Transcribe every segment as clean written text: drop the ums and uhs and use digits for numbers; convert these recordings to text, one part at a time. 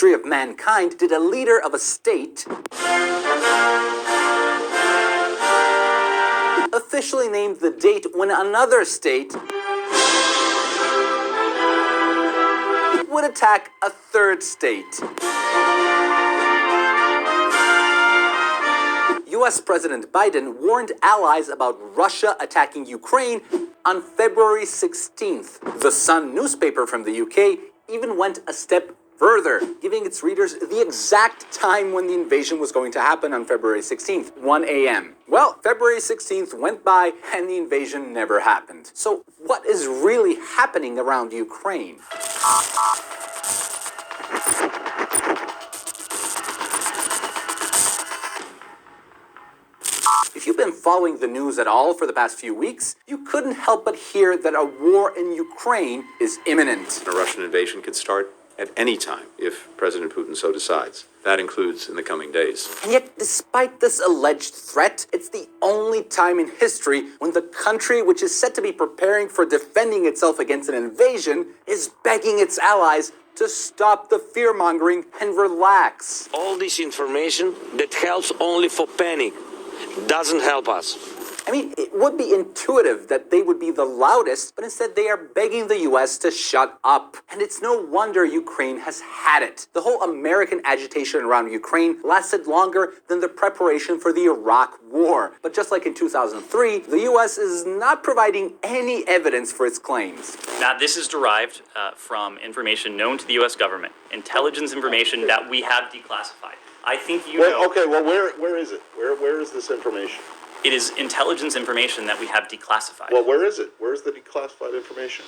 history of mankind did a leader of a state officially named the date when another state would attack a third state. US President Biden warned allies about Russia attacking Ukraine on February 16th. The Sun newspaper from the UK even went a step further, giving its readers the exact time when the invasion was going to happen on February 16th, 1 a.m. Well, February 16th went by and the invasion never happened. So what is really happening around Ukraine? If you've been following the news at all for the past few weeks, you couldn't help but hear that a war in Ukraine is imminent. A Russian invasion could start at any time if President Putin so decides. That includes in the coming days. And yet, despite this alleged threat, it's the only time in history when the country which is said to be preparing for defending itself against an invasion is begging its allies to stop the fear-mongering and relax. All this information that helps only for panic doesn't help us. I mean, it would be intuitive that they would be the loudest, but instead they are begging the US to shut up. And it's no wonder Ukraine has had it. The whole American agitation around Ukraine lasted longer than the preparation for the Iraq War. But just like in 2003, the US is not providing any evidence for its claims. Now, this is derived from information known to the US government, intelligence information that we have declassified. I think you know. Okay, well, where is it? Where is this information? It is intelligence information that we have declassified. Well, where is it? Where's the declassified information?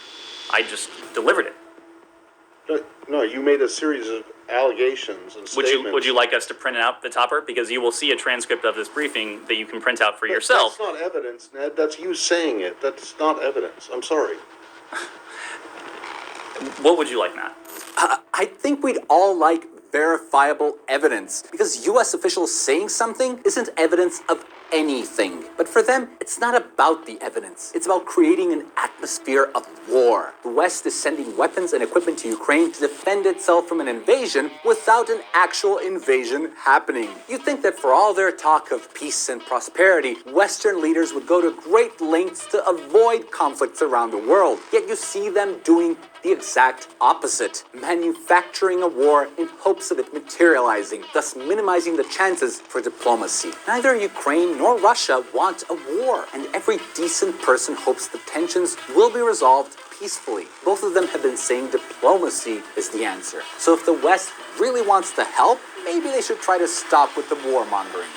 I just delivered it. No, you made a series of allegations and statements. Would you like us to print out the topper? Because you will see a transcript of this briefing that you can print out for yourself. That's not evidence, Ned. That's you saying it. That's not evidence. I'm sorry. What would you like, Matt? I think we'd all like verifiable evidence, because US officials saying something isn't evidence of anything. But for them, it's not about the evidence. It's about creating an atmosphere of war. The West is sending weapons and equipment to Ukraine to defend itself from an invasion without an actual invasion happening. You'd think that for all their talk of peace and prosperity, Western leaders would go to great lengths to avoid conflicts around the world. Yet you see them doing the exact opposite, manufacturing a war in hopes of it materializing, thus minimizing the chances for diplomacy. Neither Ukraine nor Russia want a war, and every decent person hopes the tensions will be resolved peacefully. Both of them have been saying diplomacy is the answer. So if the West really wants to help, maybe they should try to stop with the warmongering.